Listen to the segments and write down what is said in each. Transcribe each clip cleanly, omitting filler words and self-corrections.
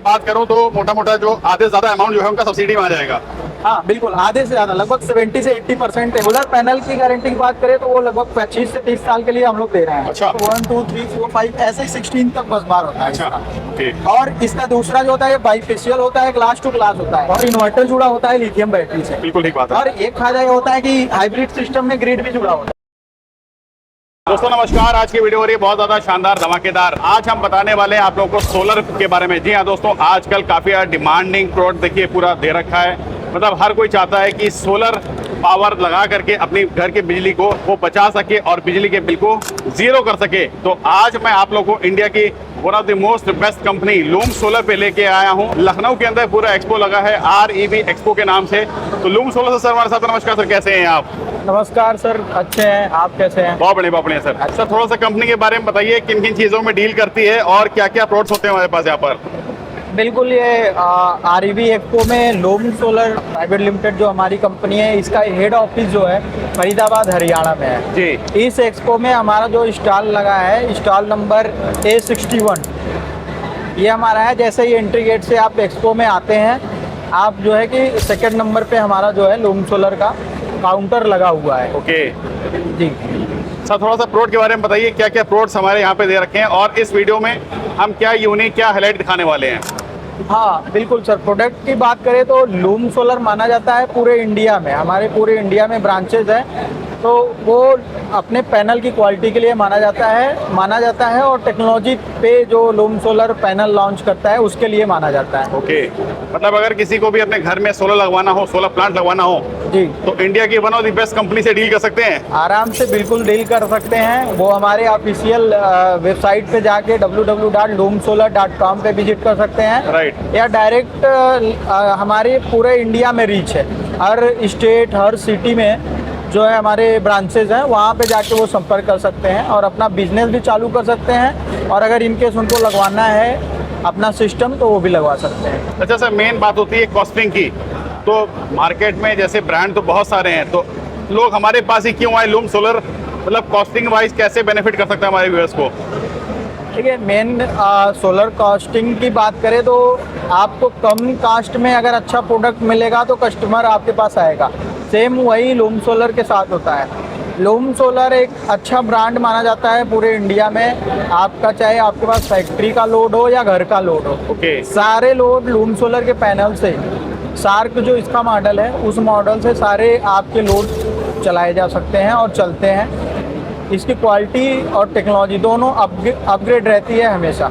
बात करूं तो मोटा मोटा जो आधे से ज्यादा अमाउंट जो है उनका सब्सिडी में आ जाएगा। हाँ बिल्कुल, आधे से ज्यादा लगभग 70 से 80%। सोलर पैनल की गारंटी की बात करें तो वो लगभग 25 से 30 साल के लिए हम लोग दे रहे हैं। अच्छा। 1 2 3 4 5 ऐसे 16 तक बस बार होता है। अच्छा, इसका। ओके। और इसका दूसरा जो होता है बाईफेशियल होता है, ग्लास टू ग्लास होता है, और इन्वर्टर जुड़ा होता है लिथियम बैटरी से। बिल्कुल ठीक बात है। और एक फायदा ये होता है कि हाइब्रिड सिस्टम में ग्रिड भी जुड़ा होता है। दोस्तों नमस्कार, आज की वीडियो हो रही है बहुत ज्यादा शानदार धमाकेदार। आज हम बताने वाले हैं आप लोगों को सोलर के बारे में। जी हाँ दोस्तों, आजकल काफी डिमांडिंग प्रोडक्ट देखिए पूरा दे रखा है। मतलब हर कोई चाहता है कि सोलर पावर लगा करके अपनी घर की बिजली को वो बचा सके और बिजली के बिल को जीरो कर सके। तो आज मैं आप लोगों को इंडिया की one of the most best company loom solar पे लेके आया हूँ। लखनऊ के अंदर पूरा एक्सपो लगा है REV एक्सपो के नाम से। तो लूम सोलर से सर हमारे साथ। नमस्कार सर, कैसे हैं आप? नमस्कार सर, अच्छे हैं, आप कैसे हैं? बहुत बढ़िया सर। सर थोड़ा सा कंपनी के बारे में बताइए, किन किन चीज़ों में डील करती है और क्या क्या प्रोडक्ट्स होते हैं हमारे पास यहाँ पर? बिल्कुल, ये REV एक्सपो में लूम सोलर प्राइवेट लिमिटेड जो हमारी कंपनी है, इसका हेड ऑफिस जो है फरीदाबाद हरियाणा में है जी। इस एक्सपो में हमारा जो स्टॉल लगा है, स्टॉल नंबर A61, ये हमारा है। जैसे ही एंट्री गेट से आप एक्सपो में आते हैं, आप जो है कि सेकंड नंबर पे हमारा जो है लूम सोलर का काउंटर लगा हुआ है। ओके जी सर, थोड़ा सा प्रोडक्ट के बारे में बताइए, क्या क्या प्रोडक्ट्स हमारे यहाँ पे दे रखे हैं और इस वीडियो में हम क्या यूनिक, क्या हाईलाइट दिखाने वाले हैं? हाँ बिल्कुल सर, प्रोडक्ट की बात करें तो लूम सोलर माना जाता है पूरे इंडिया में, हमारे पूरे इंडिया में ब्रांचेज हैं, तो वो अपने पैनल की क्वालिटी के लिए माना जाता है और टेक्नोलॉजी पे जो लूम सोलर पैनल लॉन्च करता है उसके लिए माना जाता है। ओके, मतलब अगर किसी को भी अपने घर में सोलर लगवाना हो, सोलर प्लांट लगवाना हो जी, तो इंडिया की one of the best company से डील कर सकते हैं। आराम से बिल्कुल डील कर सकते हैं। वो हमारे ऑफिशियल वेबसाइट पे जाके www.loomsolar.com पे विजिट कर सकते हैं। राइट। या डायरेक्ट हमारे पूरे इंडिया में रीच है, हर स्टेट हर सिटी में जो है हमारे ब्रांचेज हैं, वहाँ पे जाके वो संपर्क कर सकते हैं और अपना बिजनेस भी चालू कर सकते हैं। और अगर इनकेस उनको लगवाना है अपना सिस्टम तो वो भी लगवा सकते हैं। अच्छा सर, मेन बात होती है कॉस्टिंग की। तो मार्केट में जैसे ब्रांड तो बहुत सारे हैं, तो लोग हमारे पास ही क्यों आए लूम सोलर? मतलब कॉस्टिंग वाइज कैसे बेनिफिट कर सकता है हमारे व्यूअर्स को? देखिए, मेन सोलर कॉस्टिंग की बात करें तो आपको कम कास्ट में अगर अच्छा प्रोडक्ट मिलेगा तो कस्टमर आपके पास आएगा। सेम वही लूम सोलर के साथ होता है। लूम सोलर एक अच्छा ब्रांड माना जाता है पूरे इंडिया में। आपका चाहे आपके पास फैक्ट्री का लोड हो या घर का लोड हो, ओके। सारे लोड लूम सोलर के पैनल से, सार्क जो इसका मॉडल है उस मॉडल से सारे आपके लोड चलाए जा सकते हैं और चलते हैं। इसकी क्वालिटी और टेक्नोलॉजी दोनों अपग्रेड रहती है हमेशा।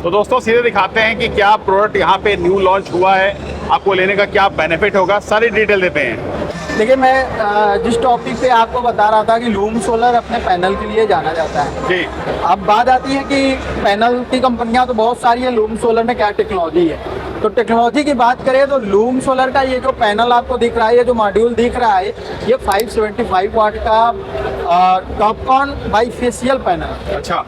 तो दोस्तों सीधे दिखाते हैं कि क्या प्रोडक्ट यहाँ पे न्यू लॉन्च हुआ है, आपको लेने का क्या बेनिफिट होगा, सारी डिटेल देते हैं। देखिए, मैं जिस टॉपिक पे आपको बता रहा था कि लूम सोलर अपने पैनल के लिए जाना जाता है जी। अब बात आती है कि पैनल की कंपनियां तो बहुत सारी है, लूम सोलर में क्या टेक्नोलॉजी है। तो टेक्नोलॉजी की बात करें तो लूम सोलर का ये जो पैनल आपको दिख रहा है, ये जो मॉड्यूल दिख रहा है, ये 575 वाट का टॉपकॉन बाईफेशियल पैनल। अच्छा।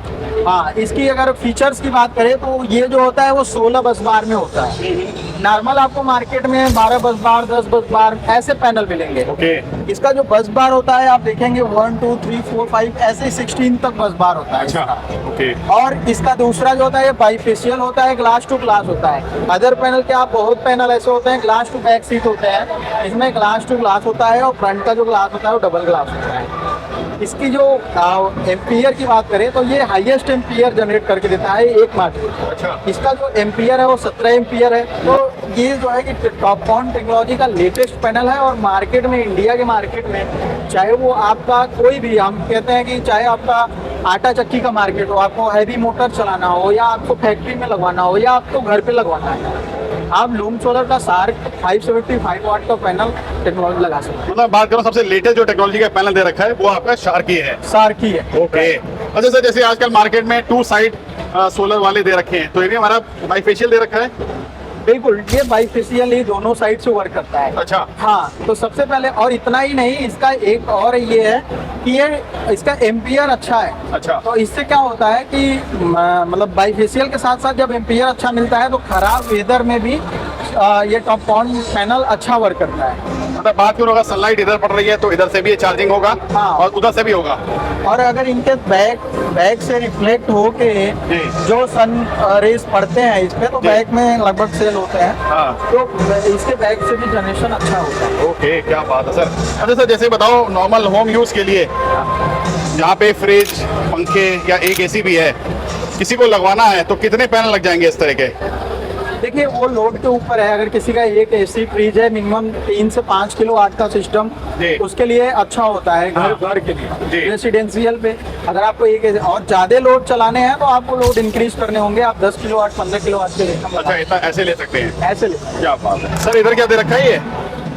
हाँ, इसकी अगर फीचर्स की बात करें तो ये जो होता है वो 16 बस बार में होता है। नॉर्मल आपको मार्केट में 12 बस बार 10 बस बार ऐसे पैनल मिलेंगे। ओके। इसका जो बस बार होता है आप देखेंगे 1 2 3 4 5 ऐसे 16 तक बस बार होता है। अच्छा, ओके। और इसका दूसरा जो होता है बाईफेशियल होता है, ग्लास टू ग्लास होता है। अदर पैनल के आप बहुत पैनल ऐसे होते हैं ग्लास टू बैक सीट होते हैं, इसमें ग्लास टू ग्लास होता है और फ्रंट का जो ग्लास होता है वो डबल ग्लास होता है। इसकी जो एम्पियर की बात करें तो ये हाईएस्ट एम्पियर जनरेट करके देता है एक मॉड्यूल। अच्छा। इसका जो एम्पियर है वो 17 एम्पियर है। तो ये जो है कि टॉपकॉन टेक्नोलॉजी का लेटेस्ट पैनल है और मार्केट में, इंडिया के मार्केट में, चाहे वो आपका कोई भी, हम कहते हैं कि चाहे आपका आटा चक्की का मार्केट हो, आपको हैवी मोटर चलाना हो या आपको फैक्ट्री में लगवाना हो या आपको घर पे लगवाना है, आप लूम सोलर का सार्क 575 वाट का पैनल टेक्नोलॉजी लगा सकते हैं। मतलब बात करो सबसे लेटेस्ट जो टेक्नोलॉजी का पैनल दे रखा है वो आपका शार्की है। सार्की है। ओके। अच्छा सर, जैसे आजकल मार्केट में 2 साइड सोलर वाले दे रखे हैं, तो ये भी हमारा बाईफेशियल दे रखा है? बिल्कुल, ये बाईफेशियल ही दोनों साइड से वर्क करता है। अच्छा। हाँ, तो सबसे पहले, और इतना ही नहीं, इसका एक और ये है कि ये इसका एम्पियर अच्छा है। अच्छा। तो इससे क्या होता है कि मतलब बाईफेशियल के साथ साथ जब एम्पियर अच्छा मिलता है तो खराब वेदर में भी ये टॉप कॉन पैनल अच्छा वर्क करता है। मतलब बात करूँ अगर सनलाइट इधर पड़ रही है तो इधर से भी ये चार्जिंग होगा हाँ। और उधर से भी होगा। और अगर इनके बैक से रिफ्लेक्ट होके जी। जो सन रेज पड़ते हैं इस पे तो जी। बैक में लगभग सेल होते हैं। हाँ। तो इसके बैक से भी जनरेशन अच्छा होता है। ओके, क्या बात है सर। अच्छा सर, जैसे बताओ नॉर्मल होम यूज़ के लिए जहाँ पे फ्रिज, पंखे या एक एसी भी है, किसी को लगवाना है तो कितने पैनल लग जाएंगे इस तरह के? देखिए वो लोड के ऊपर है। अगर किसी का एक एसी फ्रिज है मिनिमम 3 से 5 किलो वाट का सिस्टम, जी। उसके लिए अच्छा होता है हाँ। घर के जी। लिए। रेसिडेंशियल पे अगर आपको और ज्यादा लोड चलाने हैं तो आपको लोड इंक्रीज करने होंगे। आप 10 किलो वाट 15 किलो वाट के सिस्टम अच्छा, इतना ऐसे ले सकते हैं। ऐसे ले। क्या बात है सर। इधर क्या दे रखा है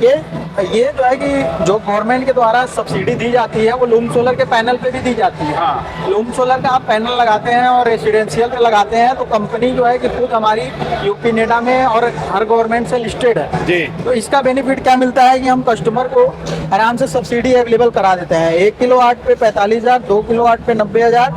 ये जो है कि जो गवर्नमेंट के द्वारा सब्सिडी दी जाती है वो लूम सोलर के पैनल पे भी दी जाती है। हाँ। लूम सोलर का आप पैनल लगाते हैं और रेसिडेंशियल पे लगाते हैं तो कंपनी जो है कि खुद हमारी यूपी नेडा में और हर गवर्नमेंट से लिस्टेड है जी। तो इसका बेनिफिट क्या मिलता है कि हम कस्टमर को आराम से सब्सिडी अवेलेबल करा देते हैं। 1 किलो वाट पे 45,000, 2 किलो वाट पे 90,000,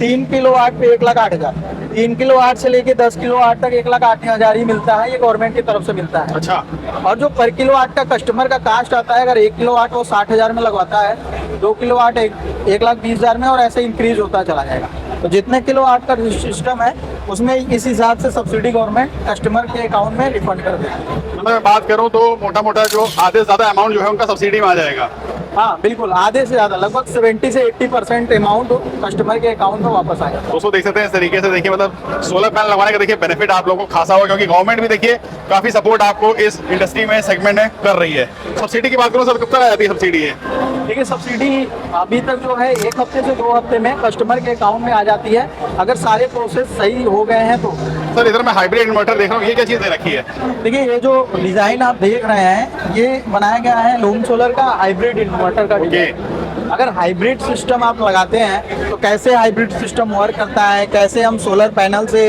3 किलो वाट पे 1,08,000, 3 किलो वाट से लेके 10 किलो वाट तक 1,08,000 ही मिलता है। ये गवर्नमेंट की तरफ से मिलता है। अच्छा। और जो पर किलो वाट का कस्टमर का कास्ट आता है, अगर 1 किलो वाट वो 60,000 में लगवाता है, 2 किलो वाट 1,20,000 में, और ऐसे इंक्रीज होता चला जाएगा। तो जितने किलो वाट का सिस्टम है उसमें इस हिसाब से सब्सिडी गवर्नमेंट कस्टमर के अकाउंट में रिफंड कर देती है। मतलब मैं बात करूं तो मोटा मोटा जो आधे से ज्यादा अमाउंट जो है उनका सब्सिडी में आ जाएगा। हाँ बिल्कुल, आधे से ज्यादा लगभग 70 से 80% अमाउंट कस्टमर के अकाउंट में वापस आएगा। दोस्तों देख सकते हैं इस तरीके से। देखिए मतलब सोलर पैनल लगाने का देखिए बेनिफिट आप लोगों को खासा होगा, क्योंकि गवर्नमेंट भी देखिए काफी सपोर्ट आपको इस इंडस्ट्री में सेगमेंट में कर रही है। सब्सिडी की बात करूं सर, कब तक आ जाती है सब्सिडी है? देखिए सब्सिडी अभी तक जो है 1 हफ्ते से 2 हफ्ते में कस्टमर के अकाउंट में आ जाती है, अगर सारे प्रोसेस सही हो गए हैं तो। सर इधर मैं हाइब्रिड इन्वर्टर देख रहा हूँ, ये क्या चीज दे रखी है? देखिए ये जो डिजाइन आप देख रहे हैं ये बनाया गया है लूम सोलर का हाइब्रिड इन्वर्टर का डिजाइन। अगर हाइब्रिड सिस्टम आप लगाते हैं तो कैसे हाइब्रिड सिस्टम वर्क करता है, कैसे हम सोलर पैनल से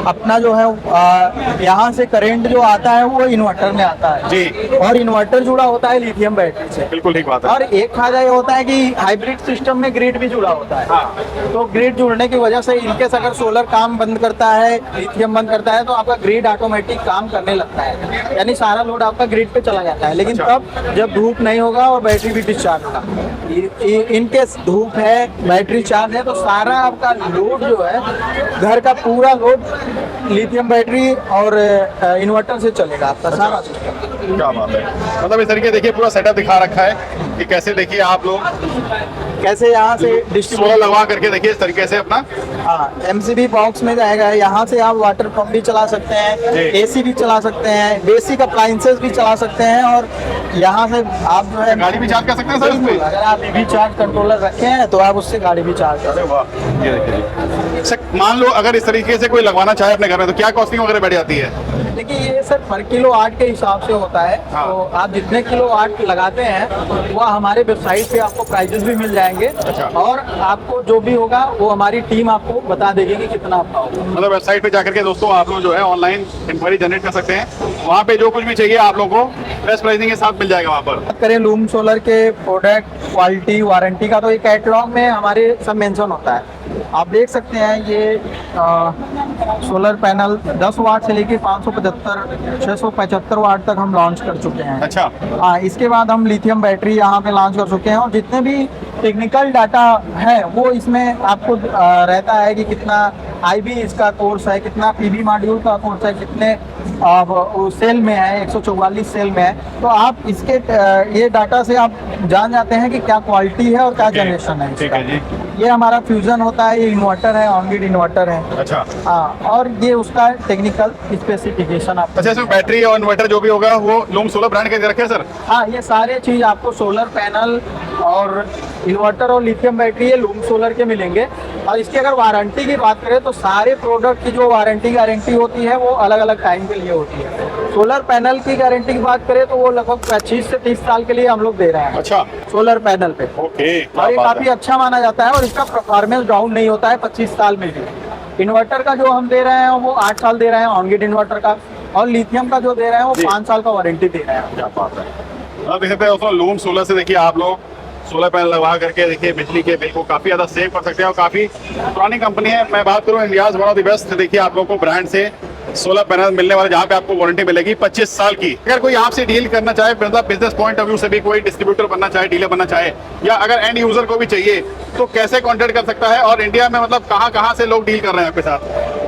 अपना जो है यहाँ से करंट जो आता है वो इन्वर्टर में आता है जी। और इन्वर्टर जुड़ा होता है लिथियम बैटरी से। बिल्कुल ठीक बात है। और एक फायदा ये होता है कि हाइब्रिड सिस्टम में ग्रिड भी जुड़ा होता है। हाँ। तो ग्रिड जुड़ने की वजह से इनकेस अगर सोलर काम बंद करता है, लिथियम बंद करता है, तो आपका ग्रिड ऑटोमेटिक काम करने लगता है, यानी सारा लोड आपका ग्रिड पे चला जाता है। लेकिन तब जब धूप नहीं होगा और बैटरी भी डिस्चार्ज होगा। इनकेस धूप है, बैटरी चार्ज है, तो सारा आपका लोड जो है घर का पूरा लोड लिथियम बैटरी और इन्वर्टर से चलेगा आपका सारा सिस्टम। क्या बात है। मतलब इस तरीके देखिए पूरा सेटअप दिखा रखा है कि कैसे देखिए आप लोग कैसे यहाँ से सोलर डिस्ट्रीब्यूट। लगवा करके देखिए इस तरीके से अपना। हाँ, एमसीबी बॉक्स में जाएगा। यहाँ से आप वाटर पंप भी चला सकते हैं, जी। एसी भी चला सकते हैं, बेसिक अप्लायंसेस भी चला सकते हैं, और यहाँ से आप जो है गाड़ी भी चार्ज कर सकते हैं सर इसमें? अगर आप ईवी चार्ज कंट्रोलर रखे हैं तो आप उससे गाड़ी भी चार्ज कर सकते हैं। वाह, ये देखिए सर, मान लो अगर इस तरीके से कोई लगवाना चाहे अपने घर में तो क्या कॉस्टिंग वगैरह बैठ जाती है? देखिए ये सर पर किलो वाट के हिसाब से होता है। हाँ। तो आप जितने किलो वाट लगाते हैं वो हमारे वेबसाइट पे आपको प्राइजेस भी मिल जाएंगे। अच्छा। और आपको जो भी होगा वो हमारी टीम आपको बता देगी कि कितना आपका होगा। मतलब वेबसाइट पे जाकर के दोस्तों आप लोग जो है ऑनलाइन इंक्वायरी जनरेट कर सकते हैं। वहाँ पे जो कुछ भी चाहिए आप लोगों को बेस्ट प्राइसिंग के साथ मिल जाएगा वहाँ पर। बात करें लूम सोलर के प्रोडक्ट क्वालिटी वारंटी का तो ये कैटलॉग में हमारे सब मेंशन होता है। आप देख सकते हैं ये सोलर पैनल 10 वाट से लेके 575 675 वाट तक हम लॉन्च कर चुके हैं। अच्छा। हाँ, इसके बाद हम लिथियम बैटरी यहाँ पे लॉन्च कर चुके हैं, और जितने भी टेक्निकल डाटा है वो इसमें आपको रहता है कि कितना आईबी इसका कोर्स है, कितना पीवी मॉड्यूल का कोर्स है, कितने सेल में है, 144 सेल में है। तो आप इसके ये डाटा से आप जान जाते हैं कि क्या क्वालिटी है और क्या जनरेशन है ठीक है जी। ये हमारा फ्यूजन होता है, ये इन्वर्टर है, ऑन ग्रिड इन्वर्टर है। अच्छा। हाँ, और ये उसका टेक्निकल स्पेसिफिकेशन आप। अच्छा, इसमें बैटरी और इन्वर्टर जो भी होगा वो लूम सोलर ब्रांड के दे रखे हैं सर? हाँ, ये सारे चीज आपको सोलर पैनल और इन्वर्टर और लिथियम बैटरी ये लूम सोलर के मिलेंगे। और इसकी अगर वारंटी की बात करें तो सारे प्रोडक्ट की जो वारंटी गारंटी होती है वो अलग अलग टाइम के लिए होती है। सोलर पैनल की गारंटी की बात करें तो वो लगभग 25 से 30 साल के लिए हम लोग दे रहे हैं। अच्छा। सोलर पैनल पे। ओके। और ये काफी अच्छा माना जाता है और इसका परफॉर्मेंस डाउन नहीं होता है 25 साल में भी। इन्वर्टर का जो हम दे रहे हैं वो 8 साल दे रहे हैं ऑन ग्रिड इन्वर्टर का, और लिथियम का जो दे रहे हैं वो 5 साल का वारंटी दे रहे हैं। क्या बात है। अब देख सकते हैं दोस्तों लूम सोलर से देखिए आप लोग सोलर पैनल लगवा करके देखिए बिजली के बिल को काफी ज्यादा सेव कर सकते हैं और काफी पुरानी कंपनी है। मैं बात करूं India one of the best, देखिए आप लोगों को ब्रांड से सोलर पैनल मिलने वाले, जहाँ पे आपको वारंटी मिलेगी 25 साल की। अगर कोई आपसे डील करना चाहे, मतलब बिजनेस पॉइंट ऑफ व्यू से भी कोई डिस्ट्रीब्यूटर बनना चाहे, डीलर बनना चाहे, या अगर एंड यूजर को भी चाहिए तो कैसे कांटेक्ट कर सकता है? और इंडिया में मतलब कहाँ से लोग डील कर रहे हैं आपके साथ?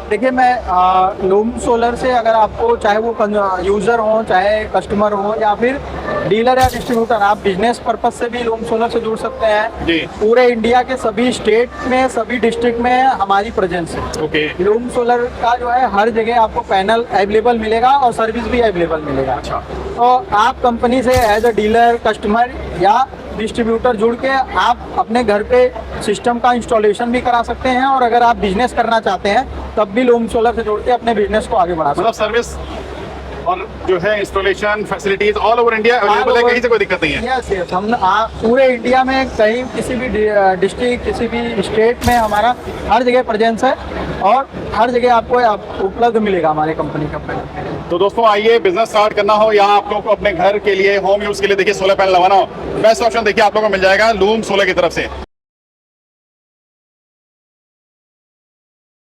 देखिए, मैं लूम सोलर से अगर आपको चाहे वो यूज़र हो, चाहे कस्टमर हो, या फिर डीलर या डिस्ट्रीब्यूटर, आप बिजनेस पर्पज से भी लूम सोलर से जुड़ सकते हैं। जी। पूरे इंडिया के सभी स्टेट में, सभी डिस्ट्रिक्ट में हमारी प्रेजेंस है। ओके। लूम सोलर का जो है हर जगह आपको पैनल अवेलेबल मिलेगा और सर्विस भी अवेलेबल मिलेगा। अच्छा। तो आप कंपनी से एज अ डीलर, कस्टमर या डिस्ट्रीब्यूटर जुड़ के आप अपने घर पे सिस्टम का इंस्टॉलेशन भी करा सकते हैं, और अगर आप बिजनेस करना चाहते हैं तब भी लूम सोलर से जुड़ के अपने बिजनेस को आगे बढ़ा सकते हैं। मतलब सर्विस और जो है installation facilities all over India available है, कहीं से कोई दिक्कत नहीं है। यस यस, हम पूरे इंडिया में कहीं किसी भी डिस्ट्रिक्ट, किसी भी स्टेट में हमारा हर जगह प्रेजेंस है, और हर जगह आपको उपलब्ध मिलेगा हमारे कंपनी का पैनल। तो दोस्तों आइए, बिजनेस स्टार्ट करना हो या आप लोगों को अपने घर के लिए, होम यूज के लिए देखिए सोलर पैनल लगाना हो, बेस्ट ऑप्शन देखिए आप लोगों को मिल जाएगा लूम सोलर की तरफ से।